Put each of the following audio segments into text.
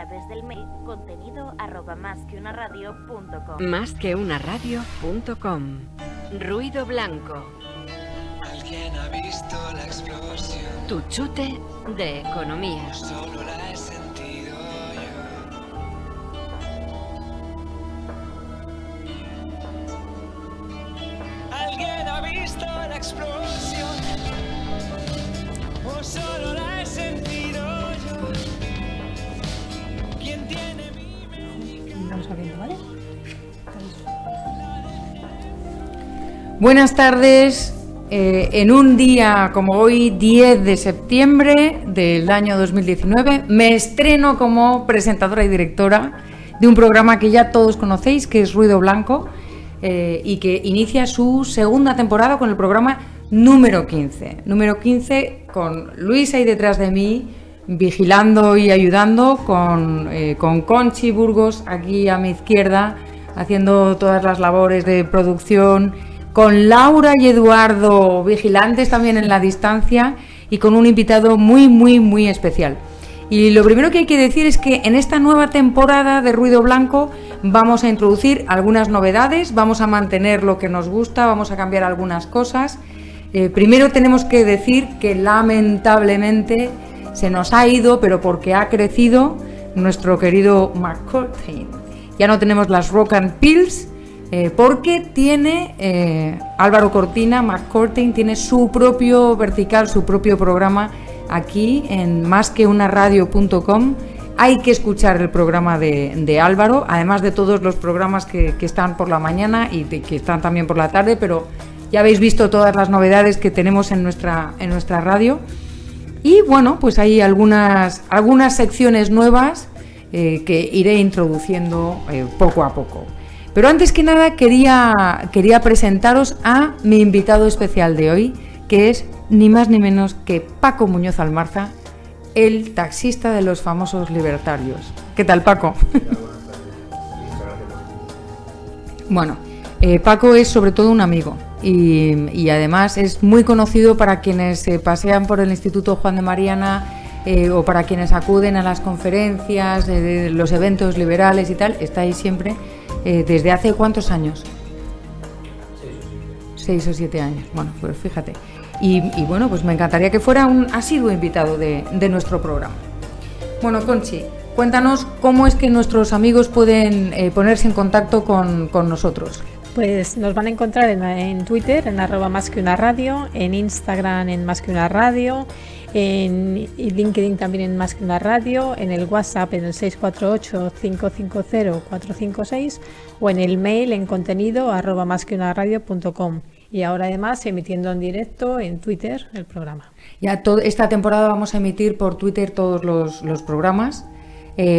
través del mail contenido@masqueunaradio.com. Masqueunaradio.com. Ruido blanco. Alguien ha visto la explosión. Tu chute de economía. Solo la he sentido yo. Alguien ha visto la explosión. O solo la he sentido yo. ¿Quién tiene mi médica? Vamos abriendo, ¿vale? Buenas tardes. En un día como hoy, 10 de septiembre del año 2019, me estreno como presentadora y directora de un programa que ya todos conocéis, que es Ruido Blanco, y que inicia su segunda temporada con el programa número 15. Número 15 con Luis ahí detrás de mí, vigilando y ayudando, con Conchi Burgos aquí a mi izquierda, haciendo todas las labores de producción, con Laura y Eduardo vigilantes también en la distancia y con un invitado muy especial. Y lo primero que hay que decir es que en esta nueva temporada de Ruido Blanco vamos a introducir algunas novedades, vamos a mantener lo que nos gusta, vamos a cambiar algunas cosas. Primero tenemos que decir que lamentablemente se nos ha ido, pero porque ha crecido, nuestro querido McCurtain. Ya no tenemos las Rock and Pills, porque tiene Álvaro Cortina, McCurtain, tiene su propio vertical, su propio programa aquí en masqueunaradio.com. Hay que escuchar el programa de Álvaro, además de todos los programas que están por la mañana y que están también por la tarde, pero ya habéis visto todas las novedades que tenemos en nuestra radio. Y bueno, pues hay algunas secciones nuevas que iré introduciendo poco a poco. Pero antes que nada quería presentaros a mi invitado especial de hoy, que es ni más ni menos que Paco Muñoz Almarza, el taxista de los famosos libertarios. ¿Qué tal, Paco? Bueno, Paco es sobre todo un amigo y además es muy conocido para quienes se pasean por el Instituto Juan de Mariana o para quienes acuden a las conferencias, de los eventos liberales y tal. Está ahí siempre. ¿Desde hace cuántos años? 6 o 7 años. Bueno, pues fíjate. Y bueno, pues me encantaría que fuera un asiduo invitado de nuestro programa. Bueno, Conchi, cuéntanos cómo es que nuestros amigos pueden ponerse en contacto con nosotros. Pues nos van a encontrar en Twitter, en @masqueunaradio, en Instagram en masqueunaradio, en LinkedIn también en masqueunaradio, en el WhatsApp en el 648-550-456 o en el mail en contenido @masqueunaradio.com. Y ahora además emitiendo en directo en Twitter el programa. Ya esta temporada vamos a emitir por Twitter todos los programas.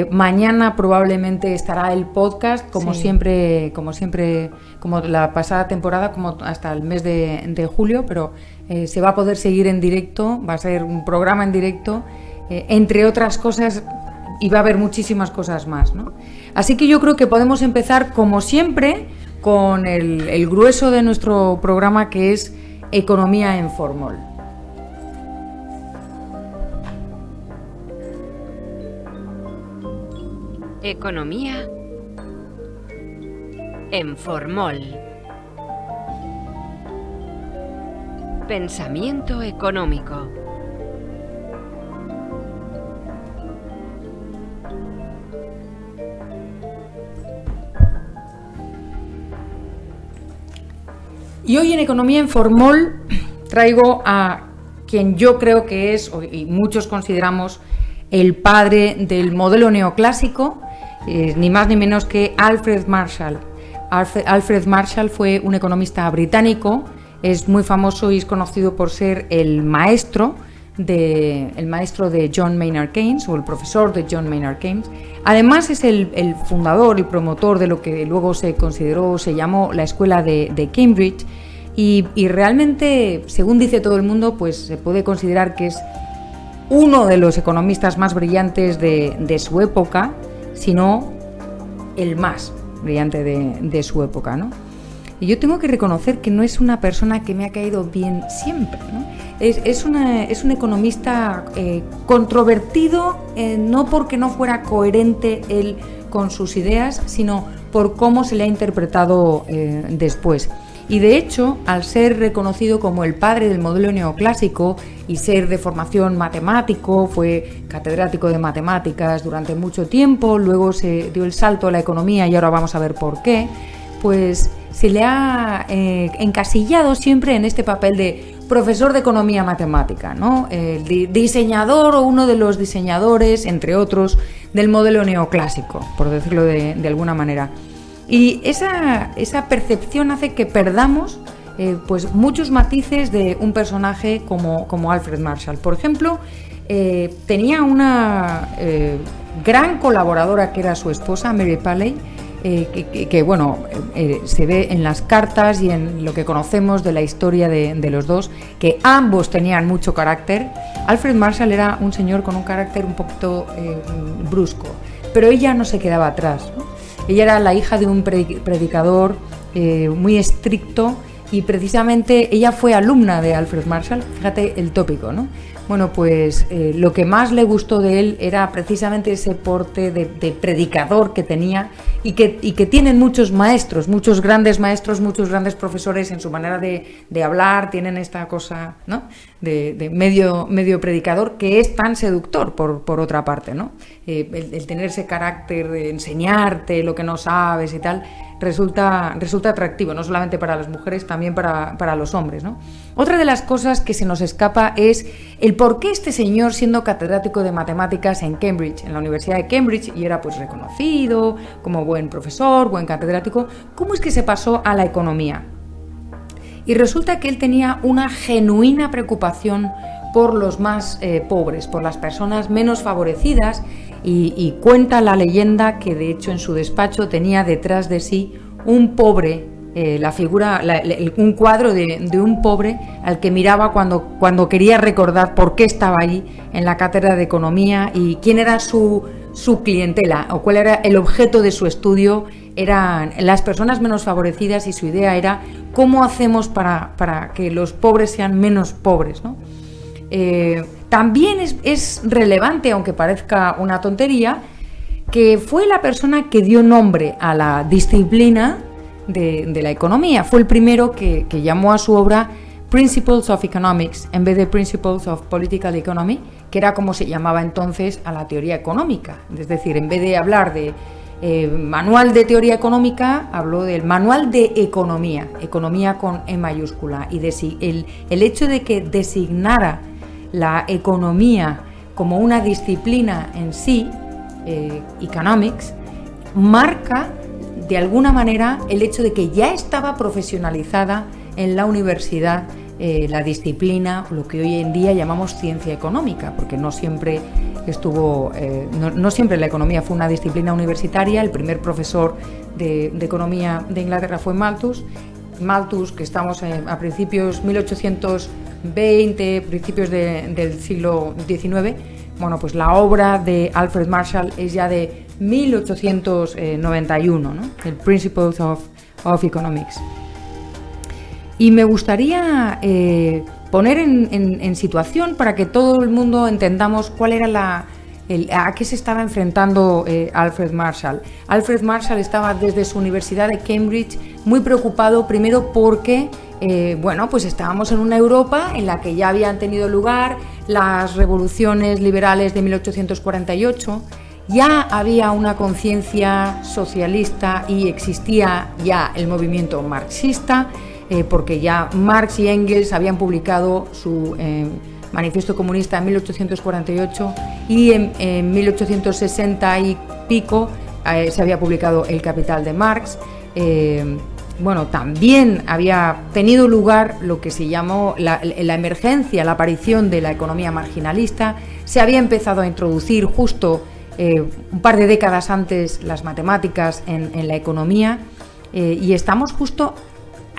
Mañana probablemente estará el podcast, como siempre, como la pasada temporada, como hasta el mes de julio, pero se va a poder seguir en directo, va a ser un programa en directo, entre otras cosas, y va a haber muchísimas cosas más, ¿no? Así que yo creo que podemos empezar, como siempre, con el grueso de nuestro programa, que es Economía en Formol. Economía en Formol. Pensamiento económico. Y hoy en Economía en Formol traigo a quien yo creo que es, y muchos consideramos, el padre del modelo neoclásico, ni más ni menos que Alfred Marshall. Alfred Marshall fue un economista británico, es muy famoso y es conocido por ser el maestro de John Maynard Keynes, o el profesor de John Maynard Keynes. Además es el fundador y promotor de lo que luego se llamó la Escuela de Cambridge, y realmente, según dice todo el mundo, pues se puede considerar que es uno de los economistas más brillantes de su época, sino el más brillante de su época, ¿no? y yo tengo que reconocer que no es una persona que me ha caído bien siempre, ¿no? Es un economista controvertido, no porque no fuera coherente él con sus ideas, sino por cómo se le ha interpretado después. Y de hecho, al ser reconocido como el padre del modelo neoclásico y ser de formación matemático, fue catedrático de matemáticas durante mucho tiempo, luego se dio el salto a la economía y ahora vamos a ver por qué, pues se le ha encasillado siempre en este papel de profesor de economía matemática, ¿no? Diseñador o uno de los diseñadores, entre otros, del modelo neoclásico, por decirlo de alguna manera. Y esa percepción hace que perdamos pues muchos matices de un personaje como Alfred Marshall. Por ejemplo, tenía una gran colaboradora que era su esposa, Mary Paley, que bueno, se ve en las cartas y en lo que conocemos de la historia de los dos, que ambos tenían mucho carácter. Alfred Marshall era un señor con un carácter un poquito brusco, pero ella no se quedaba atrás, ¿no? Ella era la hija de un predicador muy estricto y precisamente ella fue alumna de Alfred Marshall. Fíjate el tópico, ¿no? Bueno, pues lo que más le gustó de él era precisamente ese porte de predicador que tenía y que tienen muchos maestros, muchos grandes maestros, muchos grandes profesores en su manera de hablar, tienen esta cosa, ¿no? de medio predicador, que es tan seductor por otra parte, ¿no? El tener ese carácter de enseñarte lo que no sabes y tal resulta atractivo, no solamente para las mujeres, también para los hombres, ¿no? Otra de las cosas que se nos escapa es el por qué este señor, siendo catedrático de matemáticas en Cambridge, en la Universidad de Cambridge, y era pues reconocido como buen profesor, buen catedrático, ¿cómo es que se pasó a la economía? Y resulta que él tenía una genuina preocupación por los más pobres, por las personas menos favorecidas, y cuenta la leyenda que de hecho en su despacho tenía detrás de sí un pobre, un cuadro de un pobre al que miraba cuando quería recordar por qué estaba ahí en la cátedra de economía y quién era su clientela o cuál era el objeto de su estudio. Eran las personas menos favorecidas y su idea era cómo hacemos para que los pobres sean menos pobres, ¿no? También es relevante, aunque parezca una tontería, que fue la persona que dio nombre a la disciplina de la economía. Fue el primero que llamó a su obra Principles of Economics en vez de Principles of Political Economy, que era como se llamaba entonces a la teoría económica. Es decir, en vez de hablar de manual de teoría económica, habló del manual de economía, economía con E mayúscula, y el hecho de que designara la economía como una disciplina en sí, economics, marca de alguna manera el hecho de que ya estaba profesionalizada en la universidad la disciplina, lo que hoy en día llamamos ciencia económica, porque no siempre no siempre la economía fue una disciplina universitaria. El primer profesor de economía de Inglaterra fue Malthus, que estamos a principios 1820, principios del siglo XIX. Bueno, pues la obra de Alfred Marshall es ya de 1891, ¿no? El Principles of Economics. Y me gustaría poner en situación para que todo el mundo entendamos cuál era a qué se estaba enfrentando Alfred Marshall. Alfred Marshall estaba desde su Universidad de Cambridge muy preocupado, primero porque pues estábamos en una Europa en la que ya habían tenido lugar las revoluciones liberales de 1848, ya había una conciencia socialista y existía ya el movimiento marxista, porque ya Marx y Engels habían publicado su manifiesto comunista en 1848 y en 1860 y pico se había publicado El Capital de Marx. También había tenido lugar lo que se llamó la emergencia, la aparición de la economía marginalista. Se había empezado a introducir justo un par de décadas antes las matemáticas en la economía, y estamos justo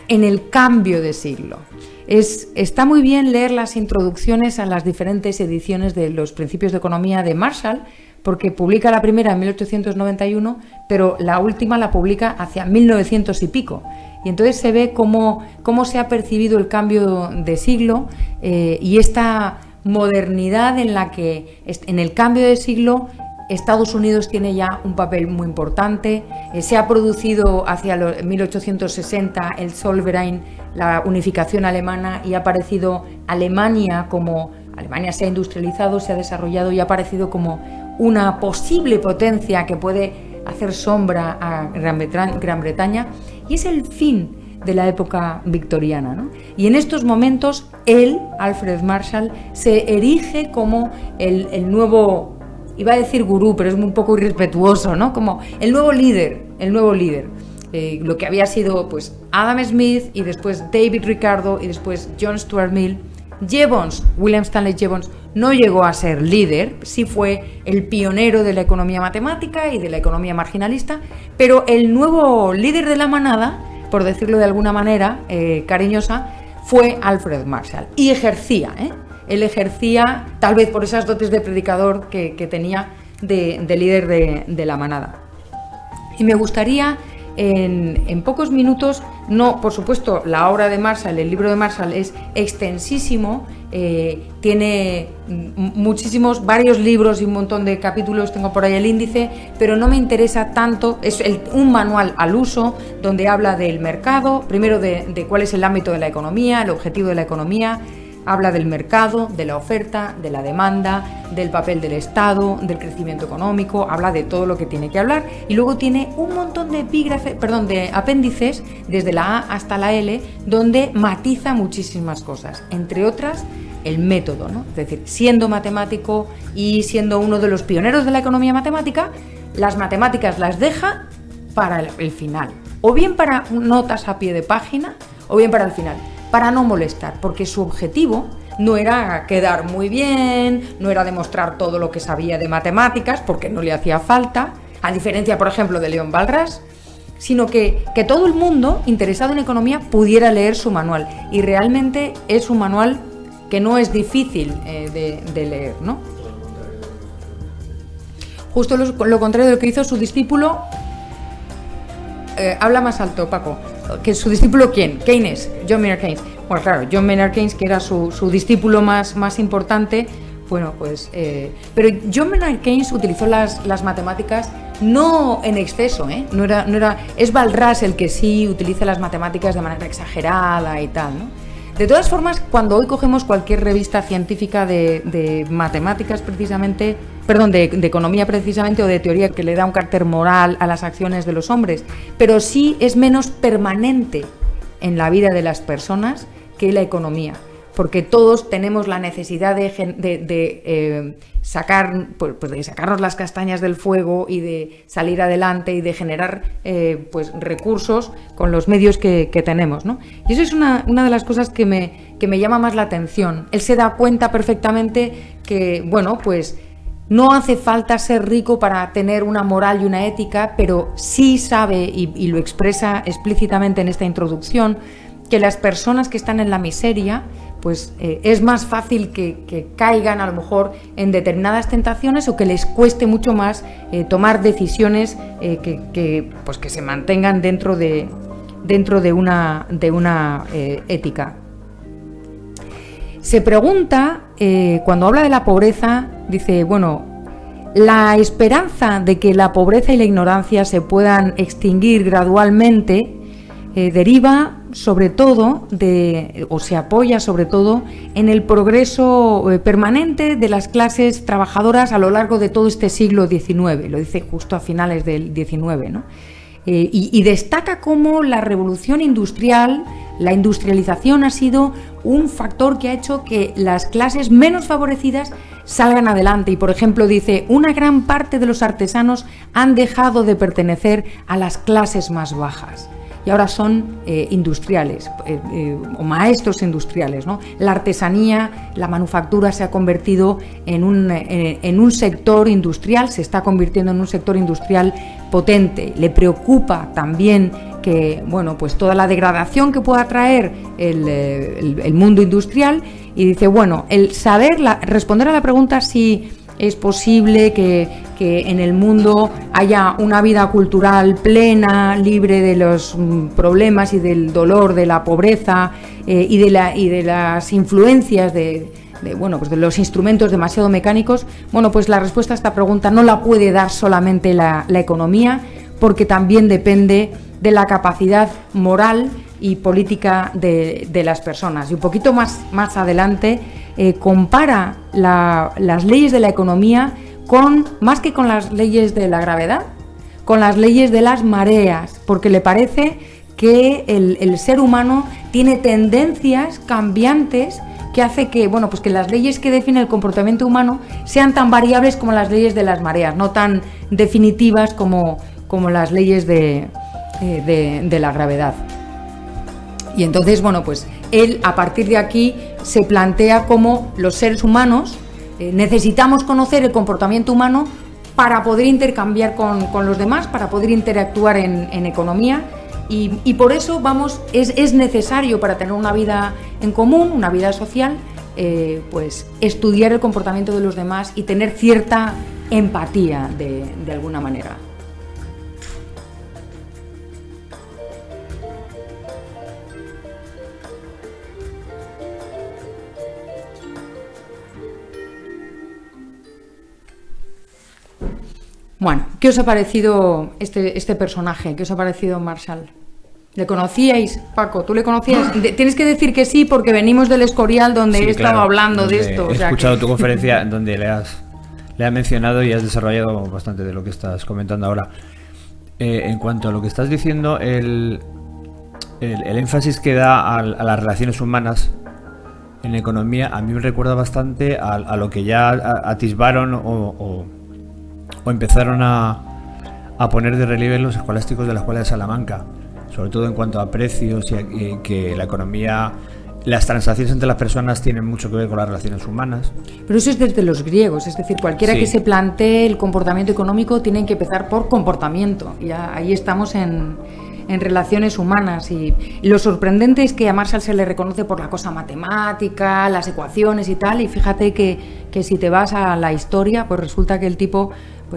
en el cambio de siglo. Está muy bien leer las introducciones a las diferentes ediciones de los Principios de Economía de Marshall, porque publica la primera en 1891, pero la última la publica hacia 1900 y pico. y entonces se ve cómo se ha percibido el cambio de siglo y esta modernidad en la que en el cambio de siglo Estados Unidos tiene ya un papel muy importante. Se ha producido hacia 1860 el Zollverein, la unificación alemana, y ha aparecido Alemania como... Alemania se ha industrializado, se ha desarrollado y ha aparecido como una posible potencia que puede hacer sombra a Gran Bretaña, y es el fin de la época victoriana, ¿no? Y en estos momentos él, Alfred Marshall, se erige como el nuevo, iba a decir gurú, pero es un poco irrespetuoso, ¿no? Como el nuevo líder. Lo que había sido pues Adam Smith y después David Ricardo y después John Stuart Mill. William Stanley Jevons no llegó a ser líder, sí fue el pionero de la economía matemática y de la economía marginalista, pero el nuevo líder de la manada, por decirlo de alguna manera cariñosa, fue Alfred Marshall. Y él ejercía, tal vez por esas dotes de predicador que tenía de líder de la manada. Y me gustaría en pocos minutos, no, por supuesto, la obra de Marshall, el libro de Marshall es extensísimo, tiene varios libros y un montón de capítulos, tengo por ahí el índice, pero no me interesa tanto, es un manual al uso donde habla del mercado, primero de cuál es el ámbito de la economía, el objetivo de la economía. Habla del mercado, de la oferta, de la demanda, del papel del Estado, del crecimiento económico, habla de todo lo que tiene que hablar, y luego tiene un montón de apéndices, desde la A hasta la L, donde matiza muchísimas cosas, entre otras el método, ¿no? Es decir, siendo matemático y siendo uno de los pioneros de la economía matemática, las matemáticas las deja para el final, o bien para notas a pie de página, o bien para el final, para no molestar, porque su objetivo no era quedar muy bien, no era demostrar todo lo que sabía de matemáticas, porque no le hacía falta, a diferencia, por ejemplo, de León Balrás, sino que todo el mundo interesado en economía pudiera leer su manual, y realmente es un manual que no es difícil de leer, ¿no? Justo lo contrario de lo que hizo su discípulo. Habla más alto, Paco. ¿Que su discípulo quién? Keynes, John Maynard Keynes. Bueno, claro, John Maynard Keynes, que era su discípulo más importante. Bueno, pues... pero John Maynard Keynes utilizó las matemáticas no en exceso, No era, es Balrás el que sí utiliza las matemáticas de manera exagerada y tal, ¿no? De todas formas, cuando hoy cogemos cualquier revista científica de matemáticas precisamente, de economía precisamente, o de teoría que le da un carácter moral a las acciones de los hombres, pero sí es menos permanente en la vida de las personas que la economía, porque todos tenemos la necesidad de sacarnos las castañas del fuego y de salir adelante y de generar recursos con los medios que tenemos, ¿no? Y eso es una de las cosas que me llama más la atención. Él se da cuenta perfectamente que, bueno, pues no hace falta ser rico para tener una moral y una ética, pero sí sabe, y lo expresa explícitamente en esta introducción, que las personas que están en la miseria, pues es más fácil que caigan a lo mejor en determinadas tentaciones, o que les cueste mucho más tomar decisiones que se mantengan dentro de una ética. Se pregunta, cuando habla de la pobreza, dice, bueno, la esperanza de que la pobreza y la ignorancia se puedan extinguir gradualmente deriva sobre todo o se apoya sobre todo en el progreso permanente de las clases trabajadoras a lo largo de todo este siglo XIX, lo dice justo a finales del XIX, ¿no? Y destaca cómo la revolución industrial, la industrialización, ha sido un factor que ha hecho que las clases menos favorecidas salgan adelante. Y, por ejemplo, dice, una gran parte de los artesanos han dejado de pertenecer a las clases más bajas y ahora son industriales o maestros industriales, ¿no? La artesanía, la manufactura se ha convertido en un sector industrial, se está convirtiendo en un sector industrial potente. Le preocupa también que, bueno, pues toda la degradación que pueda traer el mundo industrial, y dice, bueno, el saber responder a la pregunta si es posible que en el mundo haya una vida cultural plena, libre de los problemas y del dolor, de la pobreza y de las influencias de los instrumentos demasiado mecánicos. Bueno, pues la respuesta a esta pregunta no la puede dar solamente la economía, porque también depende de la capacidad moral y política de las personas. Y un poquito más adelante compara las leyes de la economía más que con las leyes de la gravedad, con las leyes de las mareas, porque le parece que el ser humano tiene tendencias cambiantes que hace que, que las leyes que definen el comportamiento humano sean tan variables como las leyes de las mareas, no tan definitivas como las leyes de la gravedad. Y entonces, él a partir de aquí se plantea cómo los seres humanos necesitamos conocer el comportamiento humano para poder intercambiar con los demás, para poder interactuar en economía, y por eso es necesario, para tener una vida en común, una vida social, estudiar el comportamiento de los demás y tener cierta empatía de alguna manera. Bueno, ¿qué os ha parecido este personaje? ¿Qué os ha parecido Marshall? ¿Le conocíais, Paco? ¿Tú le conocías? Tienes que decir que sí, porque venimos del Escorial, donde he estado hablando de esto. He escuchado tu conferencia donde le has mencionado y has desarrollado bastante de lo que estás comentando ahora. En cuanto a lo que estás diciendo, el énfasis que da a las relaciones humanas en economía, a mí me recuerda bastante a lo que ya atisbaron o empezaron a poner de relieve los escolásticos de la Escuela de Salamanca, sobre todo en cuanto a precios y que la economía, las transacciones entre las personas tienen mucho que ver con las relaciones humanas. Pero eso es desde los griegos, es decir, cualquiera que se plantee el comportamiento económico tiene que empezar por comportamiento. Ya ahí estamos en relaciones humanas, y lo sorprendente es que a Marshall se le reconoce por la cosa matemática, las ecuaciones y tal, y fíjate que si te vas a la historia, pues resulta que el tipo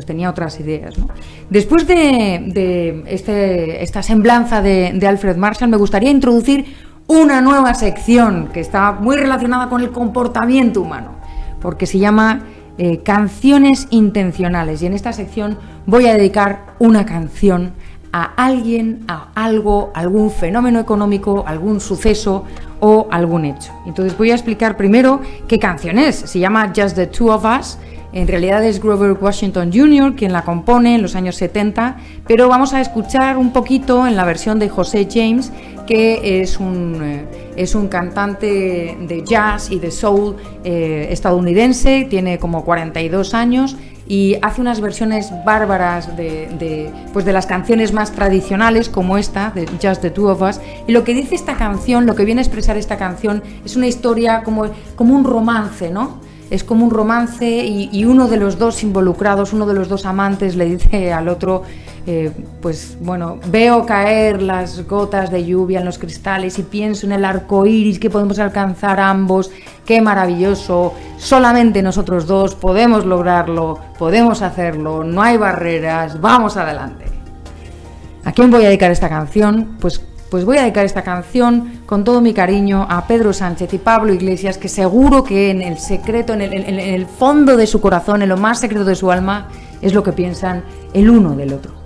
tenía otras ideas, ¿no? Después de esta semblanza de Alfred Marshall, me gustaría introducir una nueva sección que está muy relacionada con el comportamiento humano, porque se llama canciones intencionales, y en esta sección voy a dedicar una canción a alguien, a algo, algún fenómeno económico, algún suceso o algún hecho. Entonces voy a explicar primero qué canción es. Se llama Just the Two of Us. En realidad es Grover Washington Jr. quien la compone en los años 70, pero vamos a escuchar un poquito en la versión de José James, que es un cantante de jazz y de soul estadounidense, tiene como 42 años y hace unas versiones bárbaras de las canciones más tradicionales, como esta, de Just the Two of Us. Y lo que dice esta canción, lo que viene a expresar esta canción, es una historia como un romance, ¿no? Es como un romance, y uno de los dos involucrados, uno de los dos amantes, le dice al otro, veo caer las gotas de lluvia en los cristales y pienso en el arco iris que podemos alcanzar ambos. ¡Qué maravilloso! Solamente nosotros dos podemos lograrlo, podemos hacerlo, no hay barreras, vamos adelante. ¿A quién voy a dedicar esta canción? Pues voy a dedicar esta canción con todo mi cariño a Pedro Sánchez y Pablo Iglesias, que seguro que en el secreto, en el fondo de su corazón, en lo más secreto de su alma, es lo que piensan el uno del otro.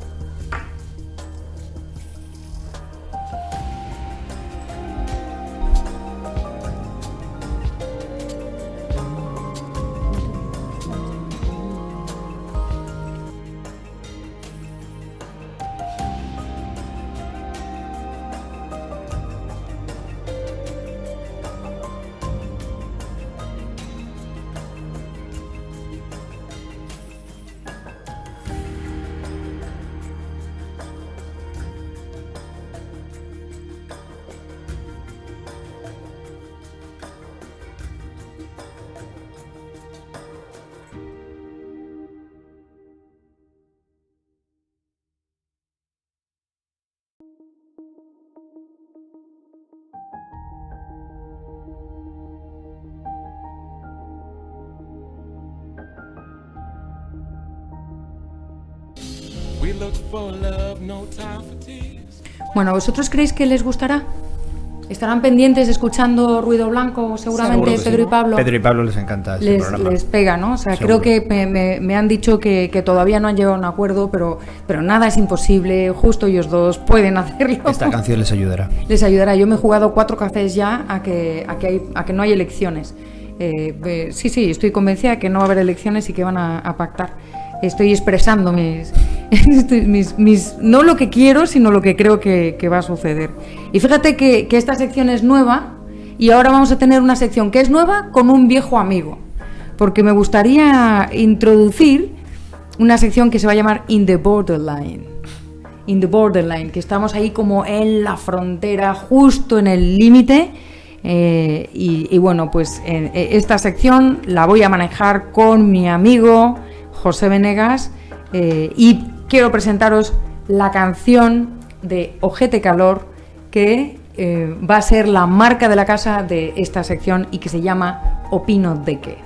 Bueno, ¿vosotros creéis que les gustará? ¿Estarán pendientes escuchando Ruido Blanco? Seguramente Seguro que Pedro sí. y Pablo. Pedro y Pablo les encanta este programa. Les pega, ¿no? O sea, Seguro. creo que me han dicho que todavía no han llegado a un acuerdo, pero nada es imposible. Justo ellos dos pueden hacerlo. Esta canción les ayudará. Les ayudará. Yo me he jugado 4 cafés ya a que no hay elecciones. Sí, estoy convencida de que no va a haber elecciones y que van a pactar. Estoy expresando mis no lo que quiero, sino lo que creo que va a suceder. Y fíjate que esta sección es nueva y ahora vamos a tener una sección que es nueva con un viejo amigo, porque me gustaría introducir una sección que se va a llamar In the Borderline. In the Borderline, que estamos ahí como en la frontera, justo en el límite. Y bueno, pues esta sección la voy a manejar con mi amigo José Venegas, y quiero presentaros la canción de Ojete Calor, que va a ser la marca de la casa de esta sección y que se llama Opino de qué.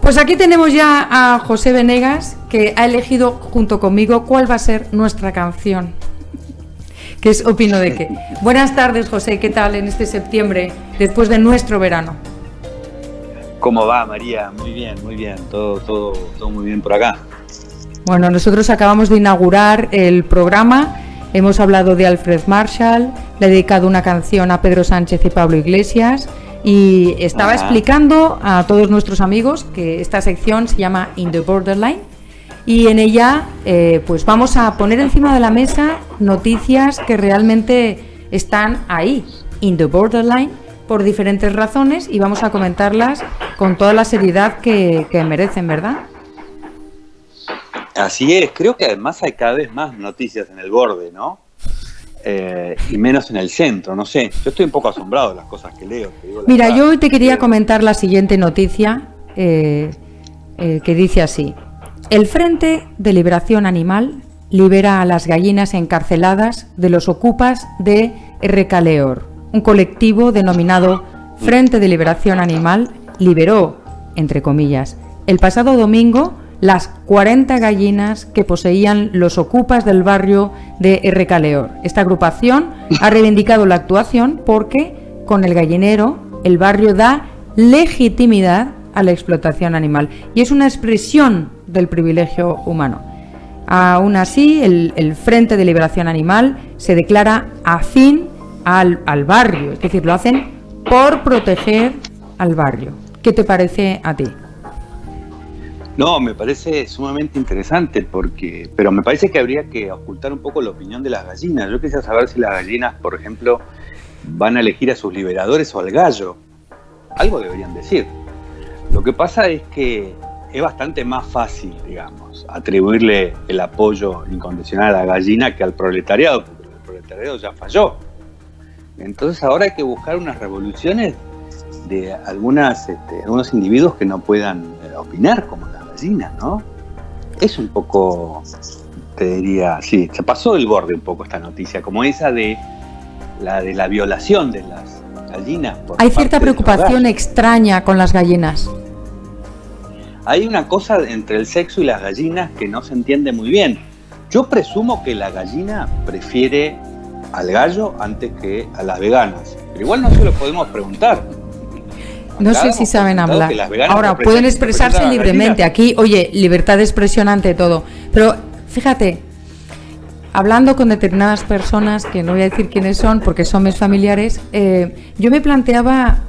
Pues aquí tenemos ya a José Venegas, que ha elegido junto conmigo cuál va a ser nuestra canción, que es Opino de qué. Buenas tardes, José, ¿qué tal en este septiembre, después de nuestro verano? ¿Cómo va, María? Muy bien, todo muy bien por acá. Bueno, nosotros acabamos de inaugurar el programa, hemos hablado de Alfred Marshall, le he dedicado una canción a Pedro Sánchez y Pablo Iglesias, y estaba explicando a todos nuestros amigos que esta sección se llama In the Borderline, y en ella pues vamos a poner encima de la mesa noticias que realmente están ahí, in the borderline, por diferentes razones, y vamos a comentarlas con toda la seriedad que merecen, ¿verdad? Así es, creo que además hay cada vez más noticias en el borde, ¿no? Y menos en el centro, no sé. Yo estoy un poco asombrado de las cosas que leo. Mira, yo hoy te quería comentar la siguiente noticia, que dice así: el Frente de Liberación Animal libera a las gallinas encarceladas de los ocupas de Errekaleor. Un colectivo denominado Frente de Liberación Animal liberó, entre comillas, el pasado domingo las 40 gallinas que poseían los ocupas del barrio de Errekaleor. Esta agrupación ha reivindicado la actuación porque, con el gallinero, el barrio da legitimidad a la explotación animal y es una expresión del privilegio humano. Aún así, el Frente de Liberación Animal se declara afín al barrio, es decir, lo hacen por proteger al barrio. ¿Qué te parece a ti? No, me parece sumamente interesante pero me parece que habría que ocultar un poco la opinión de las gallinas. Yo quisiera saber si las gallinas, por ejemplo, van a elegir a sus liberadores o al gallo. Algo deberían decir. Lo que pasa es que es bastante más fácil, digamos, atribuirle el apoyo incondicional a la gallina que al proletariado, porque el proletariado ya falló. Entonces ahora hay que buscar unas revoluciones de algunos individuos que no puedan opinar como las gallinas, ¿no? Es un poco, te diría, sí, se pasó del borde un poco esta noticia, como esa de la violación de las gallinas. Hay cierta preocupación extraña con las gallinas. Hay una cosa entre el sexo y las gallinas que no se entiende muy bien. Yo presumo que la gallina prefiere al gallo antes que a las veganas, pero igual no se lo podemos preguntar. No Acá sé damos si saben por sentado hablar. que las veganas Ahora, representan- pueden expresarse representan a las libremente. gallinas. Aquí, oye, libertad de expresión ante todo. Pero fíjate, hablando con determinadas personas, que no voy a decir quiénes son porque son mis familiares, yo me planteaba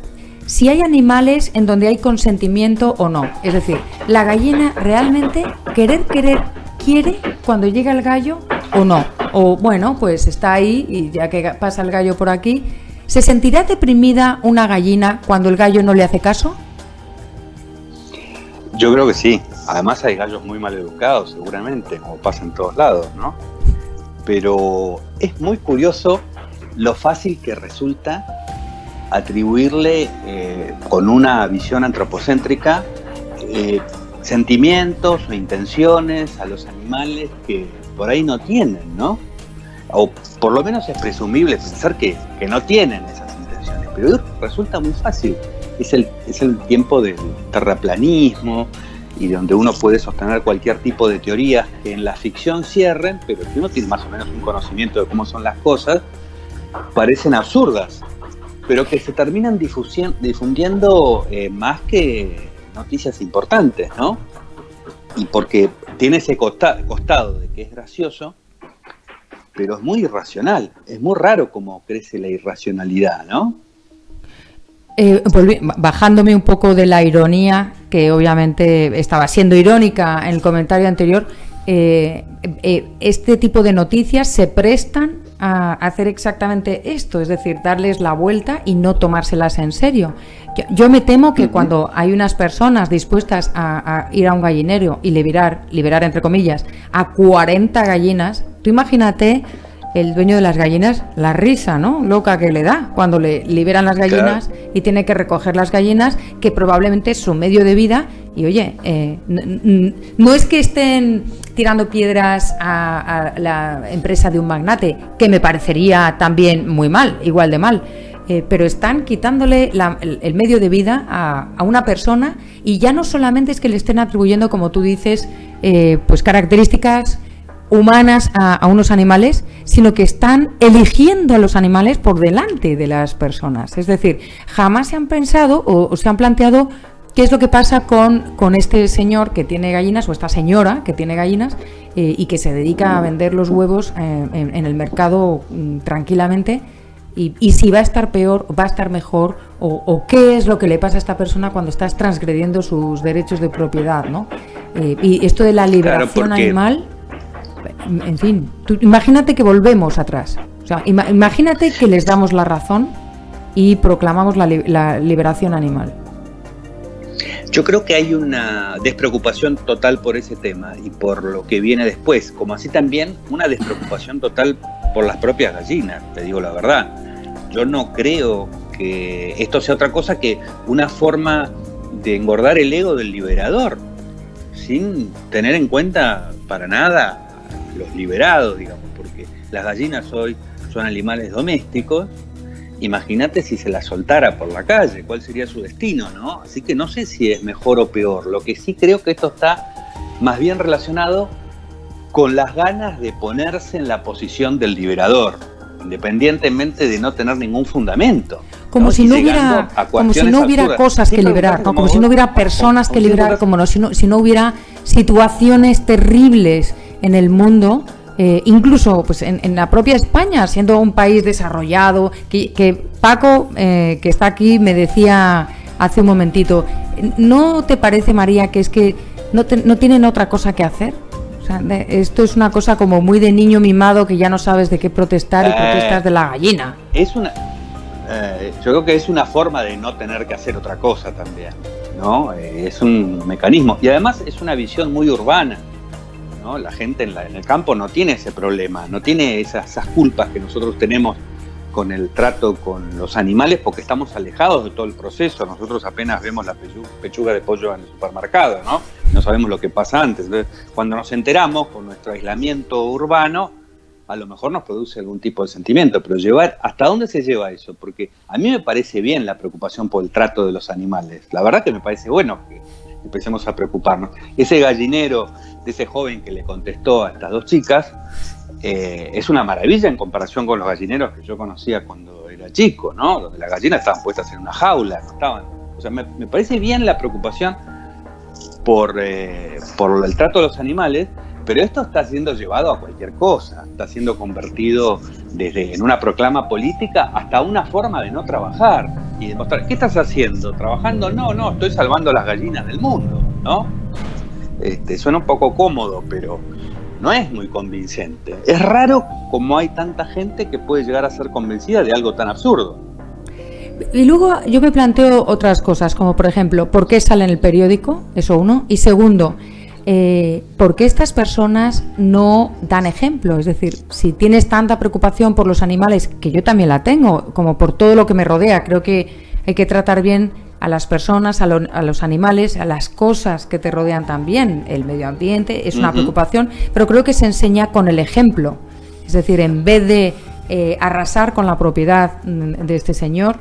si hay animales en donde hay consentimiento o no. Es decir, la gallina realmente quiere cuando llega el gallo o no. O bueno, pues está ahí y ya que pasa el gallo por aquí, ¿se sentirá deprimida una gallina cuando el gallo no le hace caso? Yo creo que sí. Además hay gallos muy mal educados, seguramente, como pasa en todos lados, ¿no? Pero es muy curioso lo fácil que resulta atribuirle, con una visión antropocéntrica, sentimientos o intenciones a los animales que por ahí no tienen, ¿no? O por lo menos es presumible pensar que no tienen esas intenciones, pero resulta muy fácil. Es el tiempo del terraplanismo y donde uno puede sostener cualquier tipo de teorías que en la ficción cierren, pero que uno tiene más o menos un conocimiento de cómo son las cosas, parecen absurdas, pero que se terminan difundiendo más que noticias importantes, ¿no? Y porque tiene ese costado de que es gracioso, pero es muy irracional. Es muy raro cómo crece la irracionalidad, ¿no? Bajándome un poco de la ironía, que obviamente estaba siendo irónica en el comentario anterior, este tipo de noticias se prestan a hacer exactamente esto, es decir, darles la vuelta y no tomárselas en serio. Yo me temo que cuando hay unas personas dispuestas a ir a un gallinero y liberar entre comillas, a 40 gallinas, tú imagínate el dueño de las gallinas, la risa, ¿no?, loca que le da cuando le liberan las gallinas, claro, y tiene que recoger las gallinas, que probablemente es su medio de vida. Y oye, no es que estén tirando piedras a la empresa de un magnate, que me parecería también muy mal, igual de mal, pero están quitándole el medio de vida a una persona, y ya no solamente es que le estén atribuyendo, como tú dices, pues características humanas a unos animales, sino que están eligiendo a los animales por delante de las personas. Es decir, jamás se han pensado o se han planteado qué es lo que pasa con este señor que tiene gallinas, o esta señora que tiene gallinas, y que se dedica a vender los huevos en el mercado tranquilamente, y si va a estar peor, va a estar mejor, o qué es lo que le pasa a esta persona cuando estás transgrediendo sus derechos de propiedad, ¿no? Y esto de la liberación animal, en fin, tú imagínate que volvemos atrás. O sea, imagínate que les damos la razón y proclamamos la liberación animal. Yo creo que hay una despreocupación total por ese tema y por lo que viene después, como así también una despreocupación total por las propias gallinas, te digo la verdad. Yo no creo que esto sea otra cosa que una forma de engordar el ego del liberador, sin tener en cuenta para nada los liberados, digamos, porque las gallinas hoy son animales domésticos. Imagínate si se las soltara por la calle, cuál sería su destino, ¿no? Así que no sé si es mejor o peor. Lo que sí creo que esto está más bien relacionado con las ganas de ponerse en la posición del liberador, independientemente de no tener ningún fundamento. Como si no hubiera cosas que liberar, ¿no? Como si no hubiera personas que liberar, como si no hubiera situaciones terribles en el mundo, incluso pues en la propia España, siendo un país desarrollado, que Paco, que está aquí, me decía hace un momentito, ¿no te parece, María, que es que no tienen otra cosa que hacer? O sea, esto es una cosa como muy de niño mimado, que ya no sabes de qué protestar y protestas de la gallina. Yo creo que es una forma de no tener que hacer otra cosa también, ¿no? Es un mecanismo, y además es una visión muy urbana, ¿no? La gente en el campo no tiene ese problema, no tiene esas culpas que nosotros tenemos con el trato con los animales, porque estamos alejados de todo el proceso. Nosotros apenas vemos la pechuga de pollo en el supermercado, ¿no? No sabemos lo que pasa antes. Entonces, cuando nos enteramos con nuestro aislamiento urbano, a lo mejor nos produce algún tipo de sentimiento, pero ¿hasta dónde se lleva eso? Porque a mí me parece bien la preocupación por el trato de los animales. La verdad que me parece bueno que empecemos a preocuparnos. Ese gallinero de ese joven que le contestó a estas dos chicas es una maravilla en comparación con los gallineros que yo conocía cuando era chico, ¿no? Donde las gallinas estaban puestas en una jaula, no estaban O sea, me parece bien la preocupación por el trato de los animales, pero esto está siendo llevado a cualquier cosa, está siendo convertido desde en una proclama política hasta una forma de no trabajar y demostrar, ¿qué estás haciendo? ¿Trabajando? No, estoy salvando las gallinas del mundo, ¿no? Suena un poco cómodo, pero no es muy convincente. Es raro cómo hay tanta gente que puede llegar a ser convencida de algo tan absurdo. Y luego yo me planteo otras cosas, como por ejemplo, ¿por qué sale en el periódico? Eso uno. Y segundo, ¿por qué estas personas no dan ejemplo? Es decir, si tienes tanta preocupación por los animales, que yo también la tengo, como por todo lo que me rodea, creo que hay que tratar bien a las personas, a los animales, a las cosas que te rodean también. El medio ambiente es una preocupación, pero creo que se enseña con el ejemplo. Es decir, en vez de arrasar con la propiedad de este señor,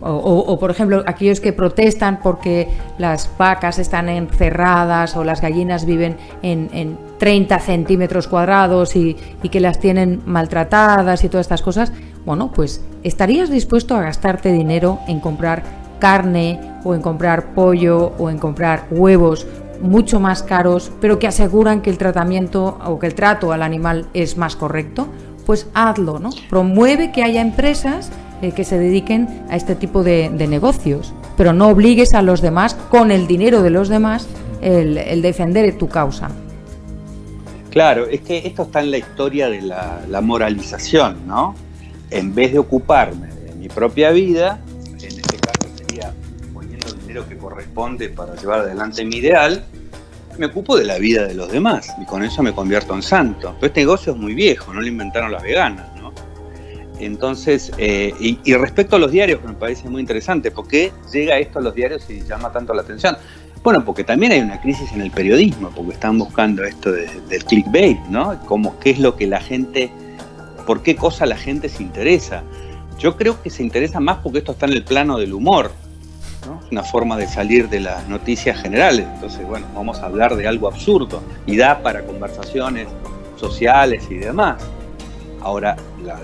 o por ejemplo, aquellos que protestan porque las vacas están encerradas o las gallinas viven en 30 centímetros cuadrados y que las tienen maltratadas y todas estas cosas, bueno, pues ¿estarías dispuesto a gastarte dinero en comprar carne o en comprar pollo o en comprar huevos mucho más caros, pero que aseguran que el tratamiento o que el trato al animal es más correcto? Pues hazlo, ¿no? Promueve que haya empresas que se dediquen a este tipo de negocios, pero no obligues a los demás, con el dinero de los demás, el defender tu causa. Claro, es que esto está en la historia de la moralización, ¿no? En vez de ocuparme de mi propia vida, en este caso sería poniendo el dinero que corresponde para llevar adelante mi ideal, me ocupo de la vida de los demás y con eso me convierto en santo. Pero este negocio es muy viejo, no lo inventaron las veganas, ¿no? Entonces, y respecto a los diarios, que me parece muy interesante, ¿por qué llega esto a los diarios y llama tanto la atención? Bueno, porque también hay una crisis en el periodismo, porque están buscando esto del clickbait, ¿no? Qué es lo que la gente, por qué cosa la gente se interesa. Yo creo que se interesa más porque esto está en el plano del humor, ¿no? Una forma de salir de las noticias generales. Entonces, bueno, vamos a hablar de algo absurdo y da para conversaciones sociales y demás. Ahora,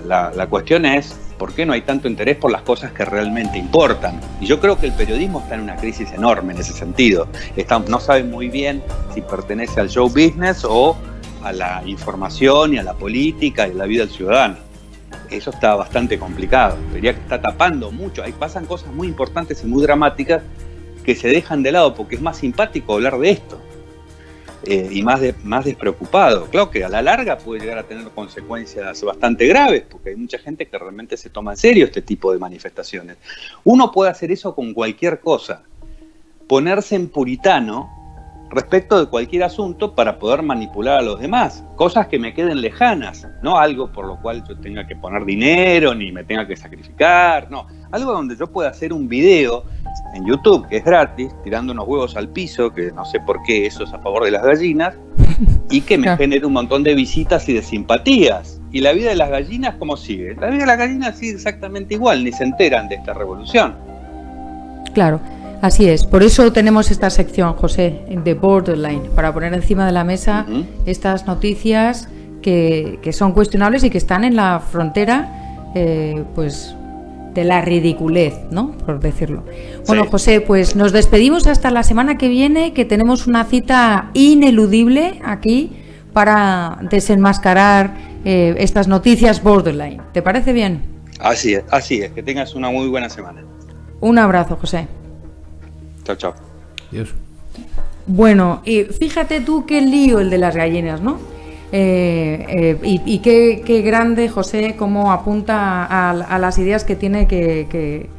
la cuestión es, ¿por qué no hay tanto interés por las cosas que realmente importan? Y yo creo que el periodismo está en una crisis enorme en ese sentido. No sabe muy bien si pertenece al show business o a la información y a la política y a la vida del ciudadano. Eso está bastante complicado. Diría que está tapando mucho. Ahí pasan cosas muy importantes y muy dramáticas que se dejan de lado porque es más simpático hablar de esto. Y más despreocupado. Claro que a la larga puede llegar a tener consecuencias bastante graves, porque hay mucha gente que realmente se toma en serio este tipo de manifestaciones. Uno puede hacer eso con cualquier cosa, ponerse en puritano respecto de cualquier asunto para poder manipular a los demás, cosas que me queden lejanas, no algo por lo cual yo tenga que poner dinero ni me tenga que sacrificar, no, algo donde yo pueda hacer un video en YouTube, que es gratis, tirando unos huevos al piso, que no sé por qué eso es a favor de las gallinas, y que me genere un montón de visitas y de simpatías. ¿Y la vida de las gallinas cómo sigue? La vida de las gallinas sigue exactamente igual, ni se enteran de esta revolución. Claro, así es. Por eso tenemos esta sección, José, de Borderline, para poner encima de la mesa estas noticias que son cuestionables y que están en la frontera, pues, de la ridiculez, ¿no? Por decirlo. Bueno, sí. José, pues nos despedimos hasta la semana que viene, que tenemos una cita ineludible aquí para desenmascarar estas noticias borderline. ¿Te parece bien? Así es. Que tengas una muy buena semana. Un abrazo, José. Chao, chao. Adiós. Bueno, fíjate tú qué lío el de las gallinas, ¿no? Y qué grande, José, cómo apunta a las ideas que tiene que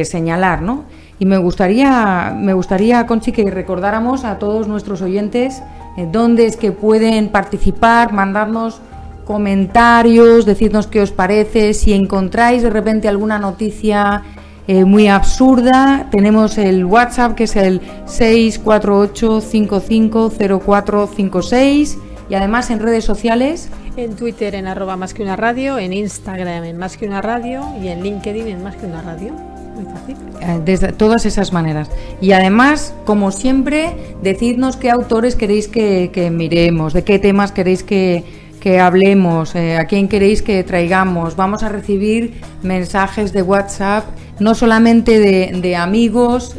señalar, ¿no? Y me gustaría, Conchi, que recordáramos a todos nuestros oyentes dónde es que pueden participar, mandarnos comentarios, decirnos qué os parece, si encontráis de repente alguna noticia muy absurda. Tenemos el WhatsApp, que es el 648550456, y además en redes sociales, en Twitter en @masqueunaradio, en Instagram en masqueunaradio y en LinkedIn en masqueunaradio. Muy fácil. Desde todas esas maneras. Y además, como siempre, decidnos qué autores queréis que miremos, de qué temas queréis que hablemos, a quién queréis que traigamos. Vamos a recibir mensajes de WhatsApp no solamente de amigos,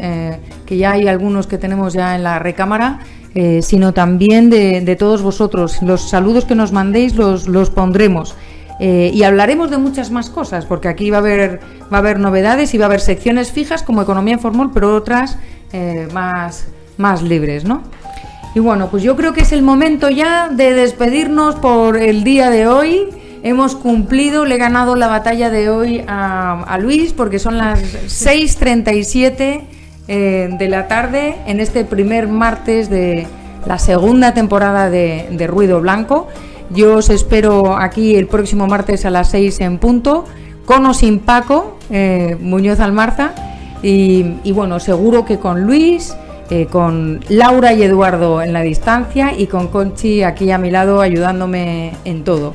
que ya hay algunos que tenemos ya en la recámara, sino también de todos vosotros. Los saludos que nos mandéis los pondremos. Y hablaremos de muchas más cosas, porque aquí va a haber novedades y va a haber secciones fijas como Economía Informal, pero otras más libres, ¿no? Y bueno, pues yo creo que es el momento ya de despedirnos por el día de hoy. Hemos cumplido, le he ganado la batalla de hoy a Luis, porque son las 6:37 de la tarde en este primer martes de la segunda temporada de Ruido Blanco. Yo os espero aquí el próximo martes a las 6 en punto, con o sin Paco Muñoz Almarza, y bueno, seguro que con Luis, con Laura y Eduardo en la distancia, y con Conchi aquí a mi lado ayudándome en todo.